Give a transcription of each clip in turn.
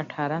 18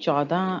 14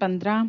15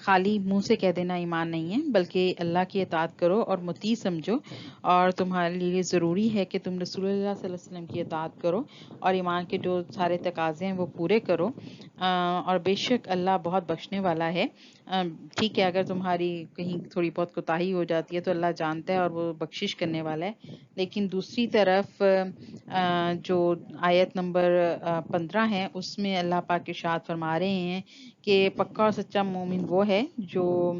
خالی منہ سے کہہ دینا ایمان نہیں ہے، بلکہ اللہ کی اطاعت کرو اور مطیع سمجھو، اور تمہارے لیے ضروری ہے کہ تم رسول اللہ صلی اللہ علیہ وسلم کی اطاعت کرو اور ایمان کے جو سارے تقاضے ہیں وہ پورے کرو، اور بے شک اللہ بہت بخشنے والا ہے۔ ٹھیک ہے، اگر تمہاری کہیں تھوڑی بہت کوتاہی ہو جاتی ہے تو اللہ جانتا ہے اور وہ بخشش کرنے والا ہے، لیکن دوسری طرف جو آیت نمبر 15 ہے اس میں اللہ پاک ارشاد فرما رہے ہیں کہ پکا اور سچا مومن وہ ہے جو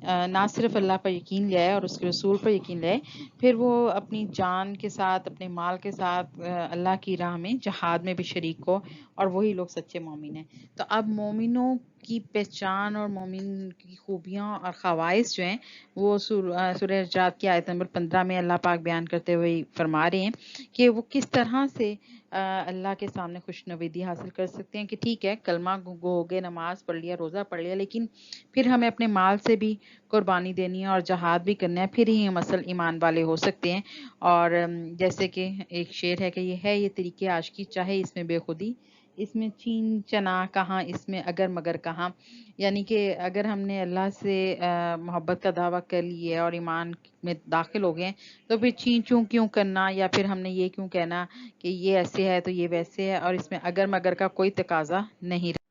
نہ صرف اللہ پر یقین لے آئے اور اس کے رسول پر یقین لے آئے، پھر وہ اپنی جان کے ساتھ، اپنے مال کے ساتھ اللہ کی راہ میں جہاد میں بھی شریک ہو، اور وہی لوگ سچے مومن ہیں۔ تو اب مومنوں کی پہچان اور مومن کی خوبیاں اور خواص جو ہیں وہ سورہ حجرات کی آیت نمبر 15 میں اللہ پاک بیان کرتے ہوئے فرما رہے ہیں کہ وہ کس طرح سے اللہ کے سامنے خوشنودی حاصل کر سکتے ہیں، کہ ٹھیک ہے کلمہ گو ہو گئے، نماز پڑھ لیا، روزہ پڑھ لیا، لیکن پھر ہمیں اپنے مال سے بھی قربانی دینی ہے اور جہاد بھی کرنا ہے، پھر ہی ہم اصل ایمان والے ہو سکتے ہیں۔ اور جیسے کہ ایک شعر ہے کہ یہ طریقے عاشقی، چاہے اس میں بے خودی، اس میں چین چنا کہاں، اس میں اگر مگر کہاں، یعنی کہ اگر ہم نے اللہ سے محبت کا دعویٰ کر لی ہے اور ایمان میں داخل ہو گئے ہیں، تو پھر چین چوں کیوں کرنا، یا پھر ہم نے یہ کیوں کہنا کہ یہ ایسے ہے تو یہ ویسے ہے، اور اس میں اگر مگر کا کوئی تقاضا نہیں رہا۔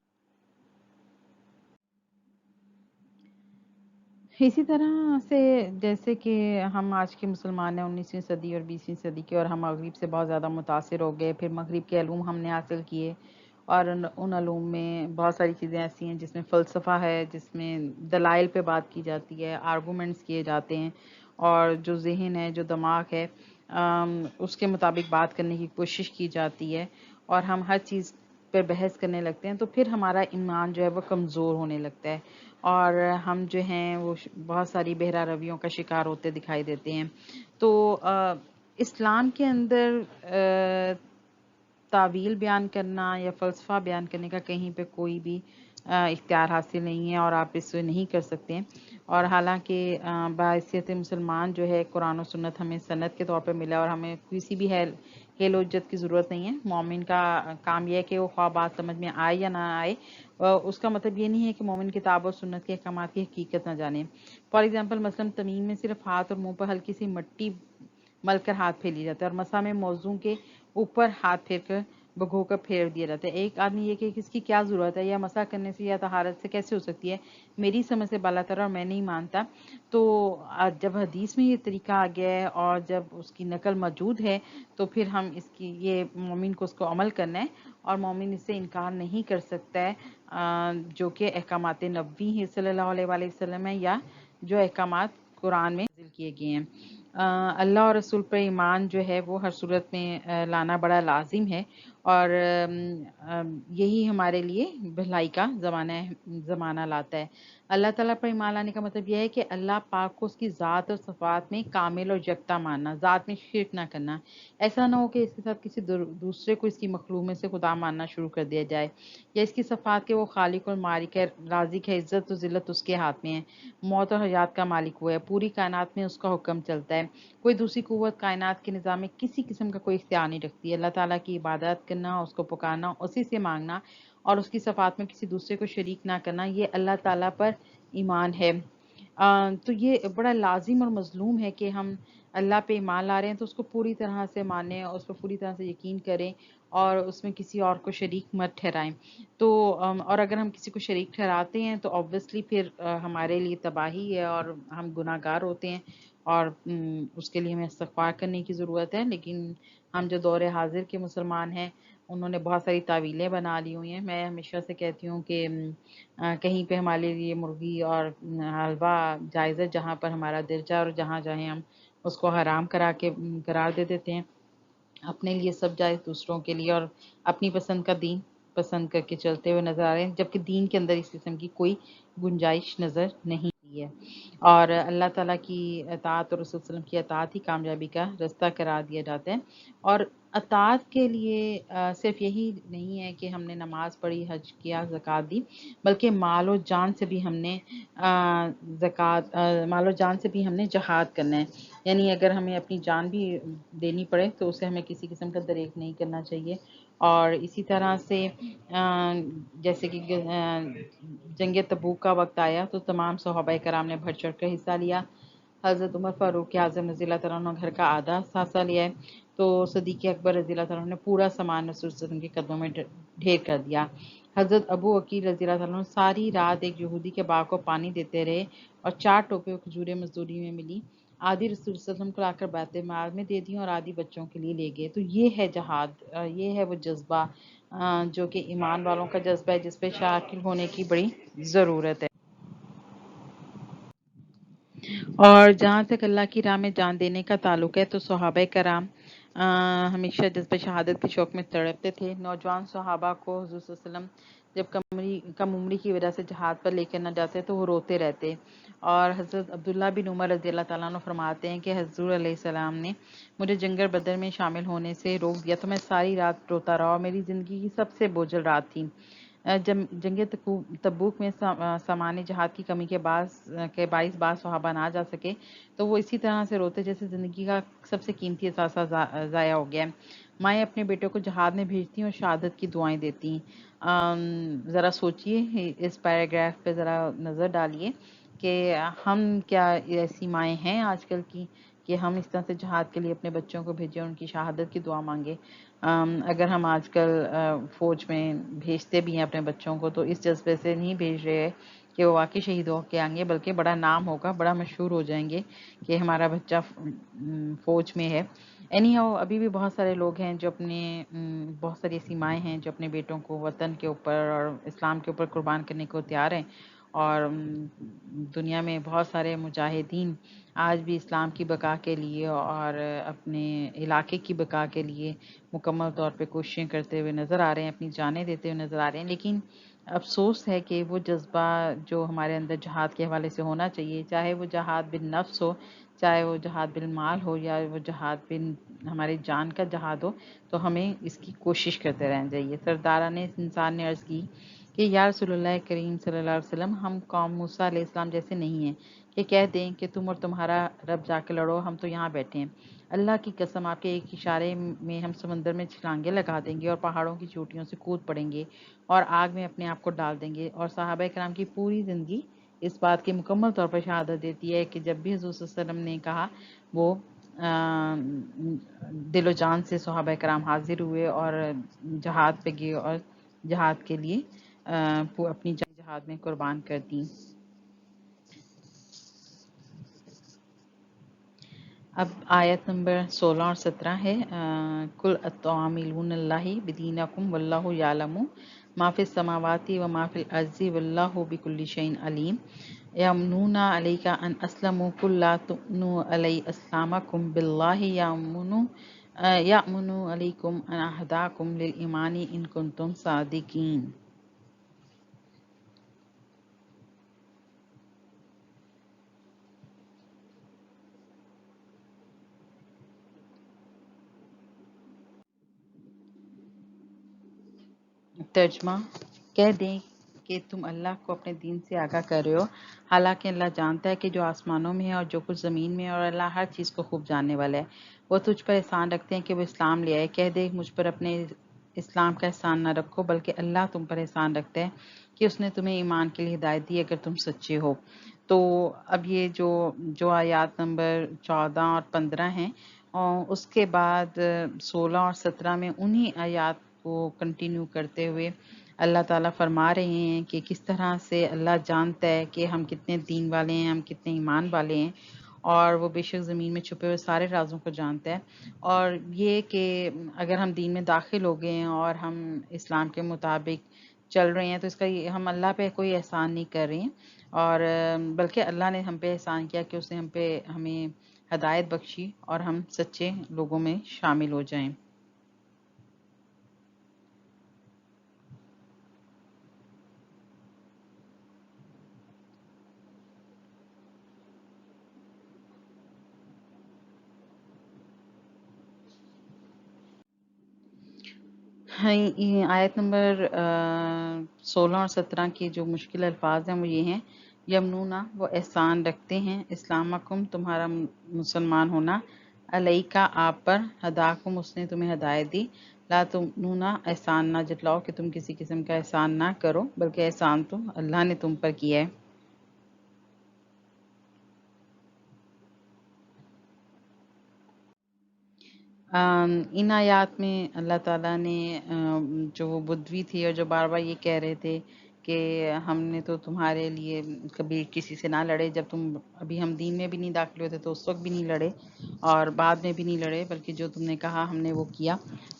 اسی طرح سے جیسے کہ ہم آج کے مسلمان ہیں 19ویں صدی اور 20ویں صدی کے، اور ہم مغرب سے بہت زیادہ متاثر ہو گئے، پھر مغرب کے علوم ہم نے حاصل کیے، اور ان علوم میں بہت ساری چیزیں ایسی ہیں جس میں فلسفہ ہے، جس میں دلائل پہ بات کی جاتی ہے، آرگومنٹس کیے جاتے ہیں، اور جو ذہن ہے، جو دماغ ہے، اس کے مطابق بات کرنے کی کوشش کی جاتی ہے، اور ہم ہر چیز پہ بحث کرنے لگتے ہیں، تو پھر ہمارا ایمان جو ہے وہ کمزور ہونے لگتا ہے، اور ہم جو ہیں وہ بہت ساری بہرہ رویوں کا شکار ہوتے دکھائی دیتے ہیں۔ تو اسلام کے اندر تعویل بیان کرنا یا فلسفہ بیان کرنے کا کہیں پہ کوئی بھی اختیار حاصل نہیں ہے، اور آپ اس سے نہیں کر سکتے ہیں، اور حالانکہ بحیثیت مسلمان جو ہے قرآن و سنت ہمیں سند کے طور پہ ملا، اور ہمیں کسی بھی حیل و حجت کی ضرورت نہیں ہے۔ مومن کا کام یہ ہے کہ وہ خواہ بات سمجھ میں آئے یا نہ آئے، اس کا مطلب یہ نہیں ہے کہ مومن کتاب اور سنت کے احکامات کی حقیقت نہ جانے۔ فار ایگزامپل مثلا تمیم میں صرف ہاتھ اور منہ پر ہلکی سی مٹی مل کر ہاتھ پھیر لیا جاتا ہے، اور مسح میں موضوع کے اوپر ہاتھ پھیر کر بھگو کر پھیر دیا جاتا ہے۔ ایک آدمی یہ کہ اس کی کیا ضرورت ہے، یا مسح کرنے سے یا طہارت سے کیسے ہو سکتی ہے، میری سمجھ سے بالا تر اور میں نہیں مانتا۔ تو جب حدیث میں یہ طریقہ آ گیا ہے اور جب اس کی نقل موجود ہے، تو پھر ہم اس کی یہ مومن کو اس کو عمل کرنا ہے، اور مومن اس سے انکار نہیں کر سکتا ہے، جو کہ احکامات نبوی ہیں صلی اللہ علیہ وآلہ وسلم ہے، یا جو احکامات قرآن میں نازل کیے گئے ہیں۔ اللہ اور رسول پر ایمان جو ہے وہ ہر صورت میں لانا بڑا لازم ہے، اور یہی ہمارے لیے بھلائی کا زمانہ لاتا ہے۔ اللہ تعالیٰ پر ایمان لانے کا مطلب یہ ہے کہ اللہ پاک کو اس کی ذات اور صفات میں کامل اور یکتا ماننا، ذات میں شرک نہ کرنا۔ ایسا نہ ہو کہ اس کے ساتھ کسی دوسرے کو اس کی مخلوق میں سے خدا ماننا شروع کر دیا جائے، یا اس کی صفات کے وہ خالق اور مالک ہے، رازق ہے، عزت و ذلت اس کے ہاتھ میں ہے، موت اور حیات کا مالک وہ ہے، پوری کائنات میں اس کا حکم چلتا ہے، کوئی دوسری قوت کائنات کے نظام میں کسی قسم کا کوئی اختیار نہیں رکھتی ہے۔ اللہ تعالیٰ کی عبادت کرنا، اس کو پکارنا، اسی سے مانگنا، اور اس کی صفات میں کسی دوسرے کو شریک نہ کرنا، یہ اللہ تعالیٰ پر ایمان ہے۔ تو یہ بڑا لازم اور مظلوم ہے کہ ہم اللہ پہ ایمان لا رہے ہیں تو اس کو پوری طرح سے مانیں، اور اس پر پوری طرح سے یقین کریں، اور اس میں کسی اور کو شریک مت ٹھہرائیں۔ تو اور اگر ہم کسی کو شریک ٹھہراتے ہیں تو obviously پھر ہمارے لیے تباہی ہے، اور ہم گناہ گار ہوتے ہیں، اور اس کے لیے ہمیں استغفار کرنے کی ضرورت ہے۔ لیکن ہم جو دور حاضر کے مسلمان ہیں، انہوں نے بہت ساری تعویلیں بنا لی ہوئی ہیں۔ میں ہمیشہ سے کہتی ہوں کہ کہیں پہ ہمارے لیے مرغی اور حلوہ جائز ہے، جہاں پر ہمارا دل چاہے، اور جہاں چاہیں ہم اس کو حرام قرار دے دیتے ہیں۔ اپنے لیے سب جائز، دوسروں کے لیے، اور اپنی پسند کا دین پسند کر کے چلتے ہوئے نظر آ رہے ہیں، جبکہ دین کے اندر اس قسم کی کوئی گنجائش نظر نہیں آتی ہے۔ اور اللہ تعالیٰ کی اطاعت اور رسول صلی اللہ علیہ وسلم کی اطاعت ہی کامیابی کا راستہ قرار دیا جاتا ہے۔ اور اطاعت کے لیے صرف یہی نہیں ہے کہ ہم نے نماز پڑھی، حج کیا، زکوٰۃ دی، بلکہ مال و جان سے بھی ہم نے مال و جان سے بھی ہم نے جہاد کرنا ہے۔ یعنی اگر ہمیں اپنی جان بھی دینی پڑے تو اسے ہمیں کسی قسم کا دریغ نہیں کرنا چاہیے، اور اسی طرح سے جیسے کہ جنگ تبوک کا وقت آیا تو تمام صحابہ کرام نے بڑھ چڑھ کر حصہ لیا۔ حضرت عمر فاروق اعظم رضی اللہ تعالیٰ عنہ گھر کا آدھا حصہ لیا ہے، تو صدیق اکبر رضی اللہ تعالیٰ عنہ نے پورا سامان رسول صلی اللہ علیہ وسلم کے قدموں میں ڈھیر کر دیا۔ حضرت ابو عقیل رضی اللہ تعالیٰ عنہ ساری رات ایک یہودی کے باغ کو پانی دیتے رہے اور 4 ٹوپے کھجوریں مزدوری میں ملی، آدھی رسول صلی اللہ علیہ وسلم کو لا کر بیت مال میں دے دی اور آدھی بچوں کے لیے لے گئے۔ تو یہ ہے جہاد، یہ ہے وہ جذبہ جو کہ ایمان والوں کا جذبہ ہے، جس پہ شامل ہونے کی بڑی ضرورت ہے۔ اور جہاں تک اللہ کی راہ میں جان دینے کا تعلق ہے تو صحابہ کرام ہمیشہ جذبہ شہادت کے شوق میں تڑپتے تھے۔ نوجوان صحابہ کو حضور صلی اللہ علیہ وسلم جب کم عمری کی وجہ سے جہاد پر لے کر نہ جاتے تو وہ روتے رہتے، اور حضرت عبداللہ بن عمر رضی اللہ تعالیٰ عنہ فرماتے ہیں کہ حضور علیہ السلام نے مجھے جنگ بدر میں شامل ہونے سے روک دیا تو میں ساری رات روتا رہا، اور میری زندگی کی سب سے بوجھل رات تھی۔ جنگ تبوک میں سامان جہاد کی کمی کے باعث بعض صحابہ نہ جا سکے تو وہ اسی طرح سے روتے جیسے زندگی کا سب سے قیمتی اثاثہ ضائع ہو گیا ہے۔ مائیں اپنے بیٹوں کو جہاد میں بھیجتی ہیں اور شہادت کی دعائیں دیتی ہیں۔ ذرا سوچئے، اس پیراگراف پہ ذرا نظر ڈالیے کہ ہم کیا ایسی مائیں ہیں آج کل کی کہ ہم اس طرح سے جہاد کے لیے اپنے بچوں کو بھیجیں، ان کی شہادت کی دعا مانگے۔ اگر ہم آج کل فوج میں بھیجتے بھی ہیں اپنے بچوں کو تو اس جذبے سے نہیں بھیج رہے کہ وہ واقعی شہید ہو کے آئیں گے، بلکہ بڑا نام ہوگا، بڑا مشہور ہو جائیں گے کہ ہمارا بچہ فوج میں ہے۔ اینی ہاؤ، ابھی بھی بہت سارے لوگ ہیں جو بہت ساری ایسی مائیں ہیں جو اپنے بیٹوں کو وطن کے اوپر اور اسلام کے اوپر قربان کرنے کو تیار ہیں، اور دنیا میں بہت سارے مجاہدین آج بھی اسلام کی بقا کے لیے اور اپنے علاقے کی بقا کے لیے مکمل طور پہ کوششیں کرتے ہوئے نظر آ رہے ہیں، اپنی جانیں دیتے ہوئے نظر آ رہے ہیں۔ لیکن افسوس ہے کہ وہ جذبہ جو ہمارے اندر جہاد کے حوالے سے ہونا چاہیے، چاہے وہ جہاد بالنفس ہو، چاہے وہ جہاد بالمال ہو، یا وہ جہاد ہماری جان کا جہاد ہو، تو ہمیں اس کی کوشش کرتے رہنا چاہیے۔ سرداران انسان نے عرض کی کہ یا رسول اللہ کریم صلی اللہ علیہ وسلم، ہم قوم موسیٰ علیہ السلام جیسے نہیں ہیں کہ کہہ دیں کہ تم اور تمہارا رب جا کے لڑو، ہم تو یہاں بیٹھے ہیں۔ اللہ کی قسم، آپ کے ایک اشارے میں ہم سمندر میں چھلانگیں لگا دیں گے اور پہاڑوں کی چوٹیوں سے کود پڑیں گے اور آگ میں اپنے آپ کو ڈال دیں گے۔ اور صحابہ کرام کی پوری زندگی اس بات کی مکمل طور پر شہادت دیتی ہے کہ جب بھی حضور صلی اللہ علیہ وسلم نے کہا، وہ دل و جان سے صحابہ کرام حاضر ہوئے اور جہاد پہ گئے اور جہاد کے لیے اپنی جان جہاد میں قربان کر دیں۔ اب آیت نمبر 16 اور 17 ہے، کل اتعاملون اللہ بدینکم واللہ یعلم ما فی السماوات و ما فی الارض واللہ بکل شیء علیم، یمنون علیک ان اسلموا قل لا تؤمنوا علی اسلامکم باللہ یأمن علیکم ان اہداکم للایمان ان کنتم صادقین۔ ترجمہ: کہہ دیں کہ تم اللہ کو اپنے دین سے آگاہ کر رہے ہو، حالانکہ اللہ جانتا ہے کہ جو آسمانوں میں ہے اور جو کچھ زمین میں ہے، اور اللہ ہر چیز کو خوب جاننے والا ہے۔ وہ تجھ پر احسان رکھتے ہیں کہ وہ اسلام لے آئے، کہہ دے مجھ پر اپنے اسلام کا احسان نہ رکھو، بلکہ اللہ تم پر احسان رکھتا ہے کہ اس نے تمہیں ایمان کے لیے ہدایت دی اگر تم سچے ہو۔ تو اب یہ جو آیات نمبر 14 اور 15 ہیں، اور اس کے بعد 16 اور 17 میں انہی آیات کو کنٹینیو کرتے ہوئے اللہ تعالیٰ فرما رہے ہیں کہ کس طرح سے اللہ جانتا ہے کہ ہم کتنے دین والے ہیں، ہم کتنے ایمان والے ہیں، اور وہ بے شک زمین میں چھپے ہوئے سارے رازوں کو جانتا ہے۔ اور یہ کہ اگر ہم دین میں داخل ہو گئے ہیں اور ہم اسلام کے مطابق چل رہے ہیں تو اس کا ہم اللہ پہ کوئی احسان نہیں کر رہے ہیں، اور بلکہ اللہ نے ہم پہ احسان کیا کہ اس نے ہمیں ہدایت بخشی اور ہم سچے لوگوں میں شامل ہو جائیں۔ ہاں، یہ آیت نمبر 16 اور 17 کے جو مشکل الفاظ ہیں وہ یہ ہیں، یمنونا، وہ احسان رکھتے ہیں، اسلامکم، تمہارا مسلمان ہونا، علیکا، آپ پر، ہداکم، اس نے تمہیں ہدایت دی، لا تمنون، احسان نہ جتلاؤ کہ تم کسی قسم کا احسان نہ کرو، بلکہ احسان تو اللہ نے تم پر کیا ہے۔ ان آیات میں اللہ تعالیٰ نے جو وہ بدوی تھی اور جو بار بار یہ کہہ رہے تھے کہ ہم نے تو تمہارے لیے کبھی کسی سے نہ لڑے، جب تم ابھی ہم دین میں بھی نہیں داخل ہوتے تو اس وقت بھی نہیں لڑے اور بعد میں بھی نہیں لڑے، بلکہ جو تم نے کہا ہم نے وہ کیا۔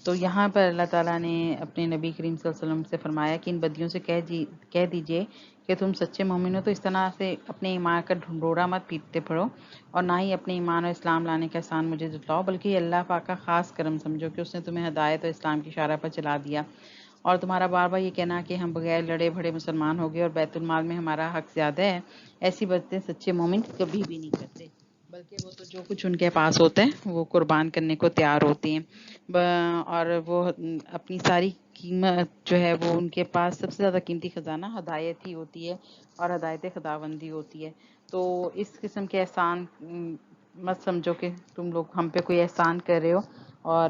تو یہاں پر اللہ تعالیٰ نے اپنے نبی کریم صلی اللہ علیہ وسلم سے فرمایا کہ ان بدیوں سے کہہ دیجئے کہ تم سچے مومن ہو تو اس طرح سے اپنے ایمان کا ڈھنڈورا مت پیٹتے پھرو، اور نہ ہی اپنے ایمان اور اسلام لانے کا احسان مجھے جتلاؤ، بلکہ یہ اللہ پاک کا خاص کرم سمجھو کہ اس نے تمہیں ہدایت اور اسلام کی اشارہ پر چلا دیا، اور تمہارا بار بار یہ کہنا کہ ہم بغیر لڑے بھڑے مسلمان ہو گئے اور بیت المال میں ہمارا حق زیادہ ہے، ایسی باتیں سچے مومن کبھی بھی نہیں کرتے، بلکہ وہ تو جو کچھ ان کے پاس ہوتا ہے وہ قربان کرنے کو تیار ہوتے ہیں، اور وہ اپنی ساری قیمت جو ہے وہ ان کے پاس سب سے زیادہ قیمتی خزانہ ہدایت ہی ہوتی ہے اور ہدایت خداوندی ہوتی ہے۔ تو اس قسم کے احسان مت سمجھو کہ تم لوگ ہم پہ کوئی احسان کر رہے ہو، اور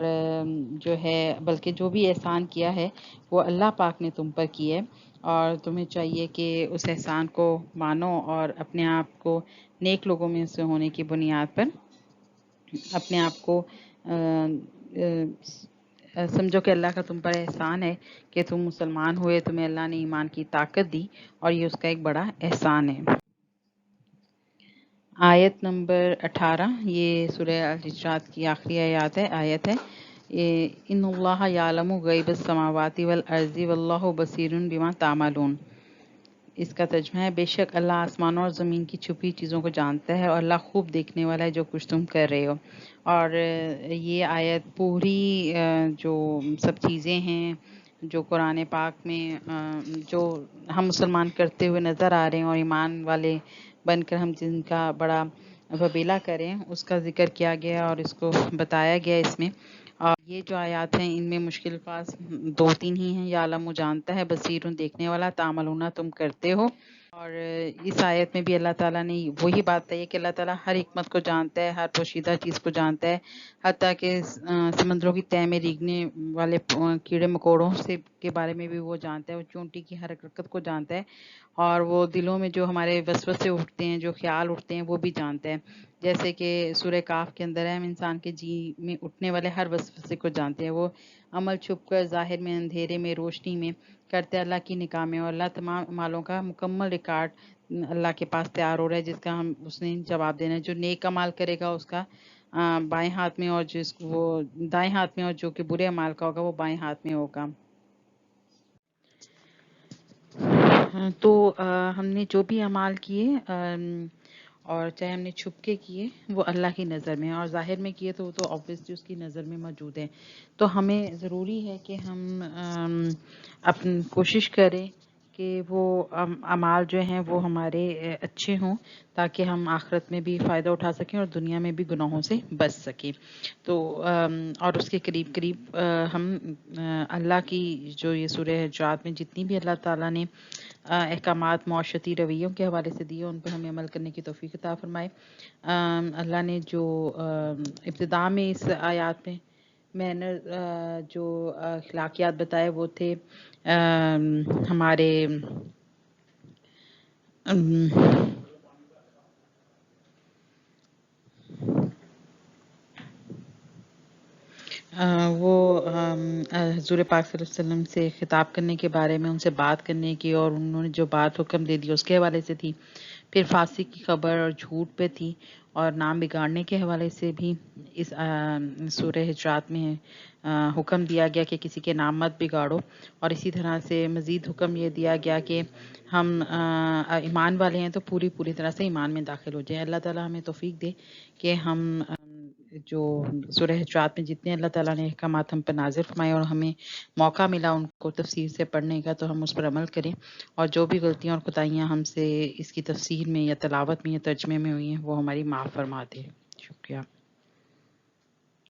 جو ہے بلکہ جو بھی احسان کیا ہے وہ اللہ پاک نے تم پر کیا ہے، اور تمہیں چاہیے کہ اس احسان کو مانو اور اپنے آپ کو نیک لوگوں میں سے ہونے کی بنیاد پر اپنے آپ کو سمجھو کہ اللہ کا تم پر احسان ہے کہ تم مسلمان ہوئے، تمہیں اللہ نے ایمان کی طاقت دی، اور یہ اس کا ایک بڑا احسان ہے۔ آیت نمبر 18، یہ سورہ الحجرات کی آخری آیت ہے۔ ان اللہ یعلم غیب السماوات والارض واللہ بصیر بما تعملون۔ اس کا ترجمہ ہے، بے شک اللہ آسمانوں اور زمین کی چھپی چیزوں کو جانتا ہے، اور اللہ خوب دیکھنے والا ہے جو کچھ تم کر رہے ہو۔ اور یہ آیت پوری جو سب چیزیں ہیں جو قرآن پاک میں جو ہم مسلمان کرتے ہوئے نظر آ رہے ہیں اور ایمان والے بن کر ہم جن کا بڑا وبیلا کریں، اس کا ذکر کیا گیا اور اس کو بتایا گیا اس میں۔ اور یہ جو آیات ہیں ان میں مشکل الفاظ 2-3 ہی ہیں۔ یعلم جانتا ہے، بصیر دیکھنے والا، تعملون تم کرتے ہو۔ اور اس آیت میں بھی اللہ تعالیٰ نے وہی بات کہی ہے کہ اللہ تعالیٰ ہر حکمت کو جانتا ہے، ہر پوشیدہ چیز کو جانتا ہے، حتیٰ کہ سمندروں کی تہہ میں ریگنے والے کیڑے مکوڑوں سے کے بارے میں بھی وہ جانتا ہے، وہ چونٹی کی ہر حرکت کو جانتا ہے، اور وہ دلوں میں جو ہمارے وسوسے اٹھتے ہیں، جو خیال اٹھتے ہیں، وہ بھی جانتا ہے۔ جیسے کہ سورہ کاف کے اندر ہے، ہم انسان کے جی میں اٹھنے والے ہر وسوسے کو جانتے ہیں، وہ عمل چھپ کر، ظاہر میں، اندھیرے میں، روشنی میں کرتے اللہ کی نگاہ میں، اور اللہ تمام اعمالوں کا مکمل ریکارڈ اللہ کے پاس تیار ہو رہا ہے، جس کا اس نے جواب دینا ہے۔ جو نیک عمل کرے گا اس کا بائیں ہاتھ میں، اور جس وہ دائیں ہاتھ میں، اور جو کہ برے عمل کا ہوگا وہ بائیں ہاتھ میں ہوگا۔ تو ہم نے جو بھی اعمال کیے اور چاہے ہم نے چھپ کے کیے، وہ اللہ کی نظر میں، اور ظاہر میں کیے تو وہ تو obviously اس کی نظر میں موجود ہے۔ تو ہمیں ضروری ہے کہ ہم اپنی کوشش کریں کہ وہ اعمال جو ہیں وہ ہمارے اچھے ہوں، تاکہ ہم آخرت میں بھی فائدہ اٹھا سکیں اور دنیا میں بھی گناہوں سے بچ سکیں۔ تو اور اس کے قریب قریب ہم اللہ کی جو یہ سورہ حجرات میں جتنی بھی اللہ تعالیٰ نے احکامات معاشرتی رویوں کے حوالے سے دیے، ان پر ہمیں عمل کرنے کی توفیق عطا فرمائے۔ اللہ نے جو ابتدا میں اس آیات میں جو اخلاقیات بتائے وہ تھے ہمارے وہ حضور پاک صلی اللہ علیہ وسلم سے خطاب کرنے کے بارے میں، ان سے بات کرنے کی، اور انہوں نے جو بات حکم دے دی اس کے حوالے سے تھی۔ پھر فاسق کی خبر اور جھوٹ پہ تھی، اور نام بگاڑنے کے حوالے سے بھی اس سورہ حجرات میں حکم دیا گیا کہ کسی کے نام مت بگاڑو، اور اسی طرح سے مزید حکم یہ دیا گیا کہ ہم ایمان والے ہیں تو پوری طرح سے ایمان میں داخل ہو جائیں۔ اللہ تعالیٰ ہمیں توفیق دے کہ ہم جو سورہ حجرات میں جتنے اللہ تعالیٰ نے احکامات ہم پر نازل فرمائے اور ہمیں موقع ملا ان کو تفسیر سے پڑھنے کا، تو ہم اس پر عمل کریں، اور جو بھی غلطیاں اور کوتاہیاں ہم سے اس کی تفسیر میں یا تلاوت میں یا ترجمے میں ہوئی ہیں وہ ہماری معاف فرما دے۔ شکریہ۔